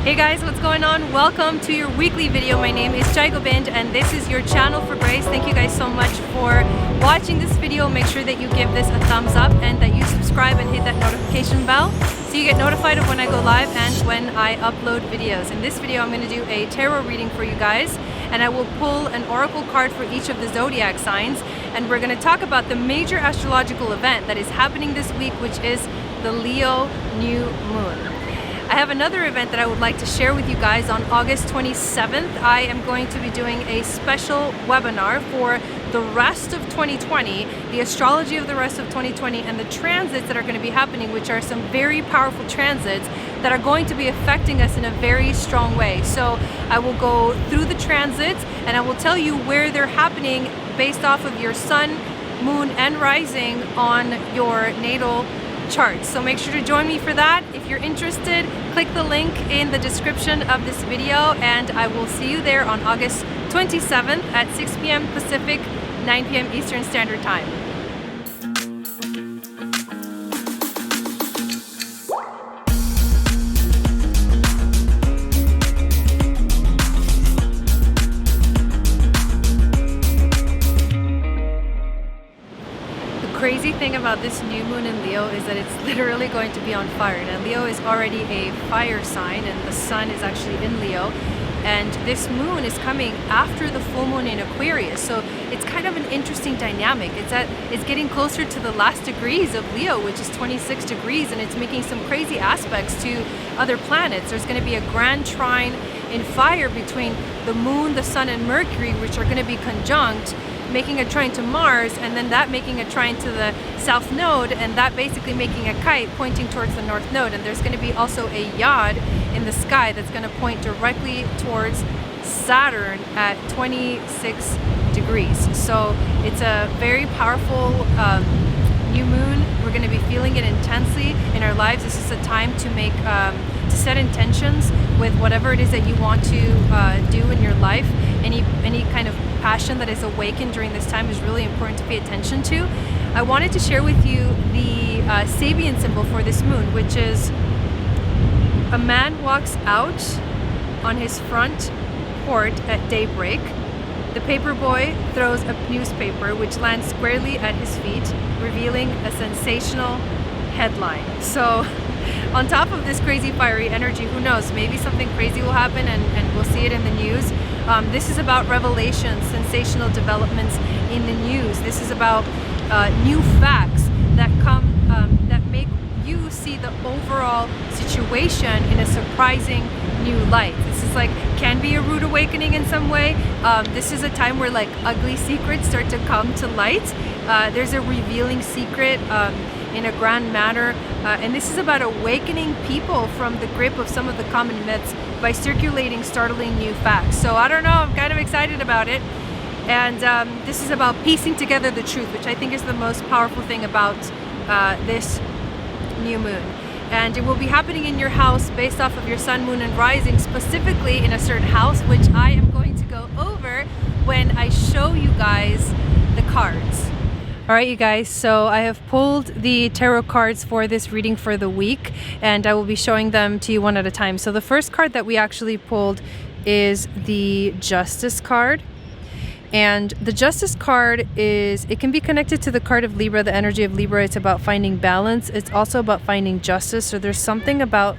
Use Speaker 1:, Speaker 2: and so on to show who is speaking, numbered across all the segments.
Speaker 1: Hey guys, what's going on? Welcome to your weekly video. My name is Gobind and this is your channel for grace. Thank you guys so much for watching this video. Make sure that you give this a thumbs up and that you subscribe and hit that notification bell so you get notified of when I go live and when I upload videos. In this video, I'm going to do a tarot reading for you guys, and I will pull an oracle card for each of the zodiac signs, and we're going to talk about the major astrological event that is happening this week, which is the Leo new moon. I have another event that I would like to share with you guys on August 27th. I am going to be doing a special webinar for the rest of 2020, the astrology of the rest of 2020, and the transits that are going to be happening, which are some very powerful transits that are going to be affecting us in a very strong way. So I will go through the transits and I will tell you where they're happening based off of your sun, moon, and rising on your natal charts. So make sure to join me for that. If you're interested, click the link in the description of this video, and I will see you there on August 27th at 6 p.m. Pacific, 9 p.m. Eastern Standard Time. The crazy thing about this new moon in Leo is that it's literally going to be on fire. Now, Leo is already a fire sign and the sun is actually in Leo, and this moon is coming after the full moon in Aquarius, so it's kind of an interesting dynamic. It's getting closer to the last degrees of Leo, which is 26 degrees, and it's making some crazy aspects to other planets. There's going to be a grand trine in fire between the moon, the sun, and Mercury, which are going to be conjunct, making a trine to Mars, and then that making a trine to the south node, and that basically making a kite pointing towards the north node. And there's going to be also a yod in the sky that's going to point directly towards Saturn at 26 degrees. So it's a very powerful new moon. We're going to be feeling it intensely in our lives. This is a time to make to set intentions with whatever it is that you want to do in your life. Any kind of passion that is awakened during this time is really important to pay attention to. I wanted to share with you the Sabian symbol for this moon, which is a man walks out on his front porch at daybreak. The paper boy throws a newspaper which lands squarely at his feet, revealing a sensational headline. So on top of this crazy fiery energy, who knows, maybe something crazy will happen and we'll see it in the news. This is about revelations, sensational developments in the news. This is about new facts that come that make you see the overall situation in a surprising new light. This is can be a rude awakening in some way. This is a time where ugly secrets start to come to light. There's a revealing secret in a grand manner, and this is about awakening people from the grip of some of the common myths by circulating startling new facts. So I don't know, I'm kind of excited about it. And this is about piecing together the truth, which I think is the most powerful thing about this new moon. And it will be happening in your house based off of your sun, moon, and rising, specifically in a certain house, which I am going to go over when I show you guys the cards. Alright you guys, so I have pulled the tarot cards for this reading for the week, and I will be showing them to you one at a time. So the first card that we actually pulled is the Justice card. And the Justice card it can be connected to the card of Libra, the energy of Libra. It's about finding balance. It's also about finding justice. So there's something about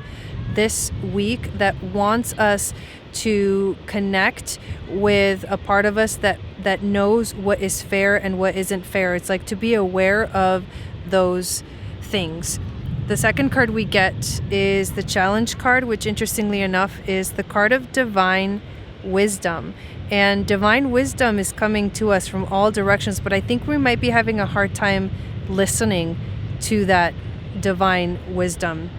Speaker 1: this week that wants us to connect with a part of us that knows what is fair and what isn't fair. It's to be aware of those things. The second card we get is the Challenge card, which interestingly enough is the card of Divine Wisdom. And divine wisdom is coming to us from all directions, but I think we might be having a hard time listening to that divine wisdom.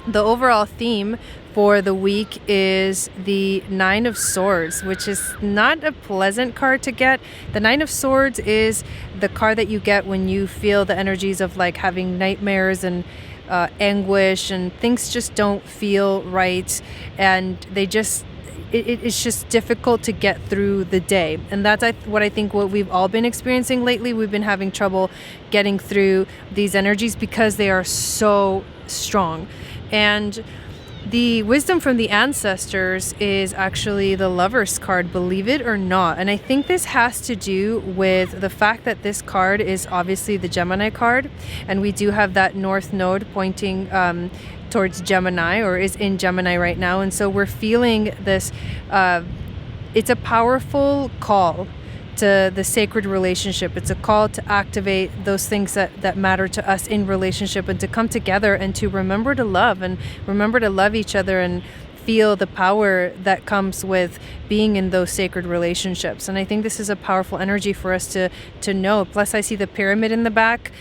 Speaker 1: The overall theme for the week is the Nine of Swords, which is not a pleasant card to get. The Nine of Swords is the card that you get when you feel the energies of having nightmares and anguish, and things just don't feel right, and it's just difficult to get through the day. And that's what we've all been experiencing lately. We've been having trouble getting through these energies because they are so strong. And The wisdom from the ancestors is actually the Lover's card, believe it or not. And I think this has to do with the fact that this card is obviously the Gemini card, and we do have that North Node pointing towards Gemini, or is in Gemini right now. And so we're feeling this, it's a powerful call to the sacred relationship. It's a call to activate those things that matter to us in relationship, and to come together and to remember to love, and remember to love each other, and feel the power that comes with being in those sacred relationships. And I think this is a powerful energy for us to know. Plus I see the pyramid in the back,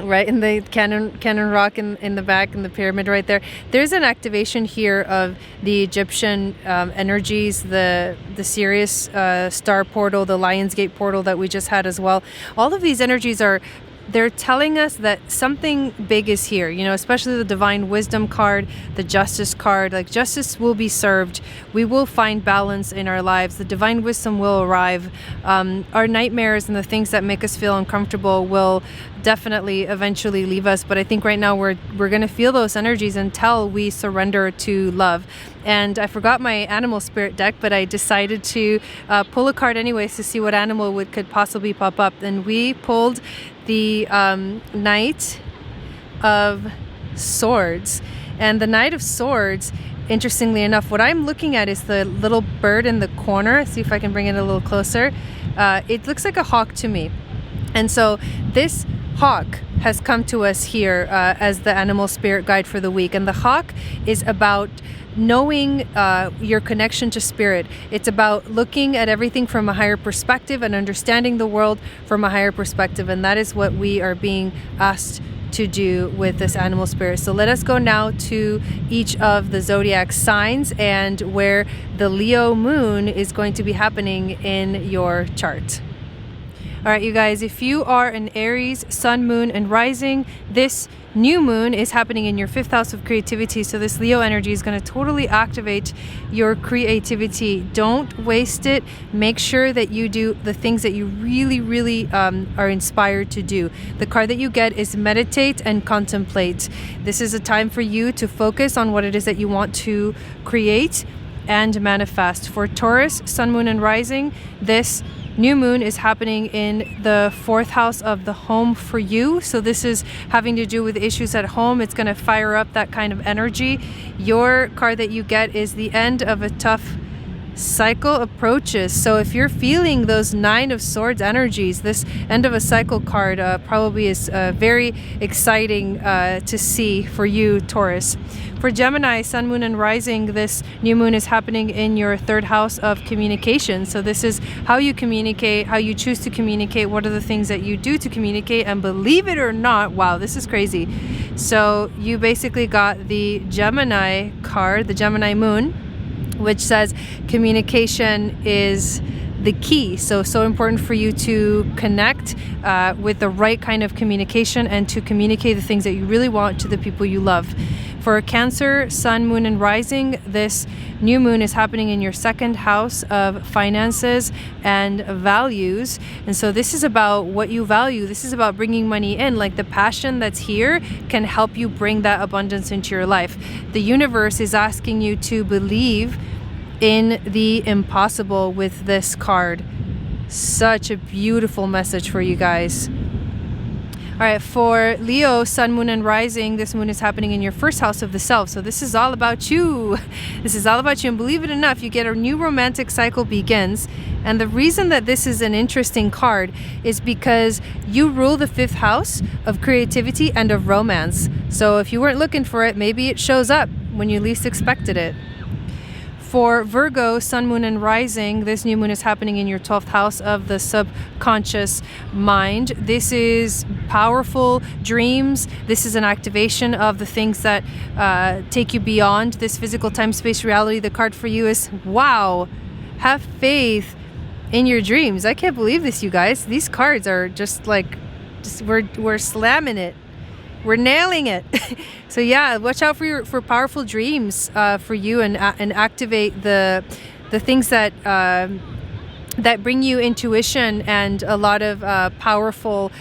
Speaker 1: right in the cannon rock in the back, and the pyramid right there. There's an activation here of the Egyptian energies, the Sirius star portal, the Lionsgate portal that we just had as well. All of these energies they're telling us that something big is here, you know, especially the Divine Wisdom card, the Justice card. Like, justice will be served. We will find balance in our lives. The Divine Wisdom will arrive. Our nightmares and the things that make us feel uncomfortable will definitely eventually leave us. But I think right now we're going to feel those energies until we surrender to love. And I forgot my animal spirit deck, but I decided to pull a card anyways to see what animal could possibly pop up. And we pulled the Knight of Swords. And the Knight of Swords, interestingly enough, what I'm looking at is the little bird in the corner. See if I can bring it a little closer. It looks like a hawk to me. And so this hawk has come to us here as the animal spirit guide for the week. And the hawk is about knowing your connection to spirit. It's about looking at everything from a higher perspective and understanding the world from a higher perspective. And that is what we are being asked to do with this animal spirit. So let us go now to each of the zodiac signs and where the Leo moon is going to be happening in your chart. All right, you guys, if you are an Aries, sun, moon, and rising, this new moon is happening in your 5th house of creativity. So this Leo energy is going to totally activate your creativity. Don't waste it. Make sure that you do the things that you really, really are inspired to do. The card that you get is meditate and contemplate. This is a time for you to focus on what it is that you want to create and manifest. For Taurus, sun, moon, and rising, this new moon is happening in the 4th house of the home for you. So this is having to do with issues at home. It's going to fire up that kind of energy. Your card that you get is the end of a tough cycle approaches. So if you're feeling those 9 of Swords energies, this end of a cycle card probably is very exciting to see for you, Taurus. For Gemini, sun, moon, and rising, this new moon is happening in your 3rd house of communication. So this is how you communicate, how you choose to communicate, what are the things that you do to communicate, and believe it or not, wow, this is crazy. So you basically got the Gemini card, the Gemini moon, which says communication is the key. So important for you to connect with the right kind of communication and to communicate the things that you really want to the people you love. For Cancer, sun, moon, and rising, this new moon is happening in your 2nd house of finances and values. And so this is about what you value. This is about bringing money in. Like, the passion that's here can help you bring that abundance into your life. The universe is asking you to believe in the impossible with this card. Such a beautiful message for you guys. All right, for Leo, sun, moon, and rising, this moon is happening in your 1st house of the self. So this is all about you. This is all about you. And believe it or not, you get a new romantic cycle begins. And the reason that this is an interesting card is because you rule the 5th house of creativity and of romance. So if you weren't looking for it, maybe it shows up when you least expected it. For Virgo, sun, moon, and rising, this new moon is happening in your 12th house of the subconscious mind. This is powerful dreams. This is an activation of the things that take you beyond this physical time-space reality. The card for you is, wow, have faith in your dreams. I can't believe this, you guys. These cards are just like, we're slamming it. We're nailing it. So yeah, watch out for powerful dreams for you, and activate the things that that bring you intuition and a lot of powerful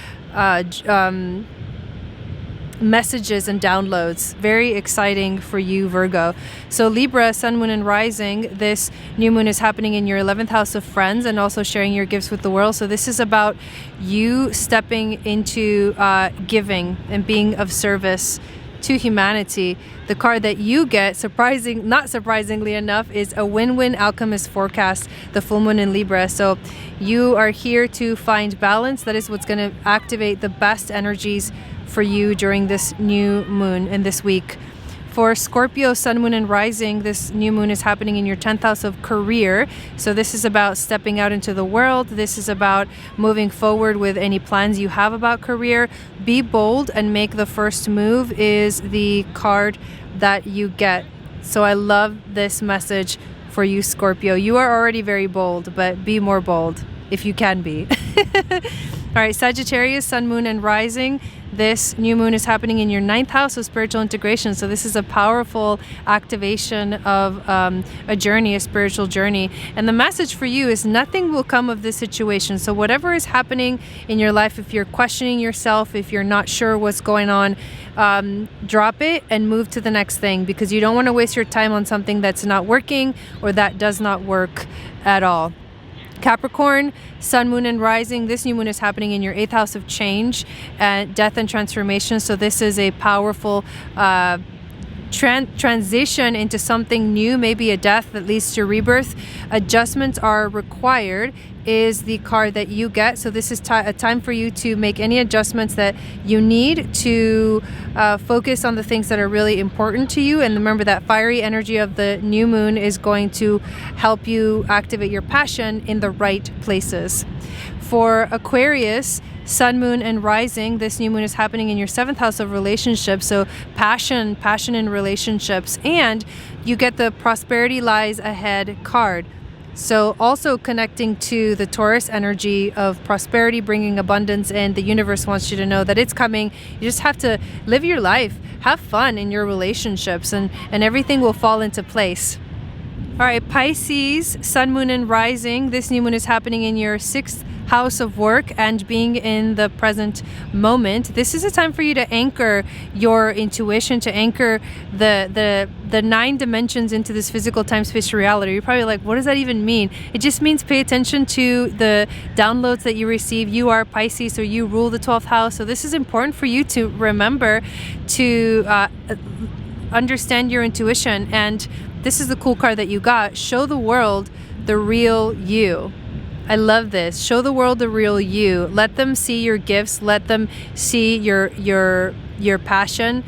Speaker 1: messages and downloads. Very exciting for you, Virgo. So Libra, Sun, Moon, and Rising, this new moon is happening in your 11th house of friends and also sharing your gifts with the world. So this is about you stepping into giving and being of service to humanity. The card that you get, not surprisingly enough, is a win-win alchemist forecast, the full moon in Libra. So you are here to find balance. That is what's going to activate the best energies for you during this new moon and this week. For Scorpio, Sun, Moon, and Rising, this new moon is happening in your 10th house of career. So this is about stepping out into the world. This is about moving forward with any plans you have about career. Be bold and make the first move is the card that you get. So I love this message for you, Scorpio. You are already very bold, but be more bold if you can be. All right, Sagittarius, Sun, Moon, and Rising. This new moon is happening in your 9th house of spiritual integration. So this is a powerful activation of a journey, a spiritual journey. And the message for you is nothing will come of this situation. So whatever is happening in your life, if you're questioning yourself, if you're not sure what's going on, drop it and move to the next thing, because you don't want to waste your time on something that's not working or that does not work at all. Capricorn, Sun, Moon, and Rising. This new moon is happening in your 8th house of change, death, and transformation. So this is a powerful transition into something new, maybe a death that leads to rebirth. Adjustments are required is the card that you get. So this is a time for you to make any adjustments that you need to focus on the things that are really important to you. And remember that fiery energy of the new moon is going to help you activate your passion in the right places. For Aquarius, Sun, Moon, and Rising, this new moon is happening in your 7th house of relationships. So passion in relationships. And you get the prosperity lies ahead card. So also connecting to the Taurus energy of prosperity, bringing abundance in. The universe wants you to know that it's coming. You just have to live your life, have fun in your relationships, and everything will fall into place. All right, Pisces, Sun, Moon, and Rising. This new moon is happening in your 6th house of work and being in the present moment. This is a time for you to anchor your intuition, to anchor the 9 dimensions into this physical time-space reality. You're probably like, what does that even mean? It just means pay attention to the downloads that you receive. You are Pisces, so you rule the 12th house. So this is important for you to remember to understand your intuition. And this is the cool card that you got. Show the world the real you. I love this. Show the world the real you. Let them see your gifts. Let them see your passion,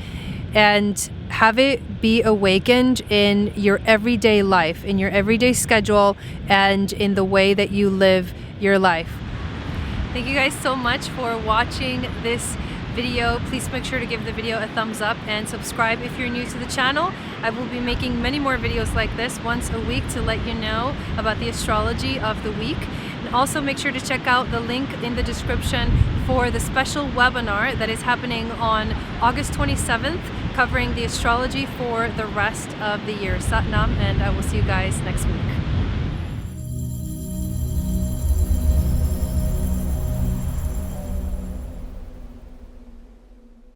Speaker 1: and have it be awakened in your everyday life, in your everyday schedule, and in the way that you live your life. Thank you guys so much for watching this video. Please make sure to give the video a thumbs up and subscribe if you're new to the channel. I will be making many more videos like this once a week to let you know about the astrology of the week. And also make sure to check out the link in the description for the special webinar that is happening on August 27th, covering the astrology for the rest of the year. Sat Nam, and I will see you guys next week.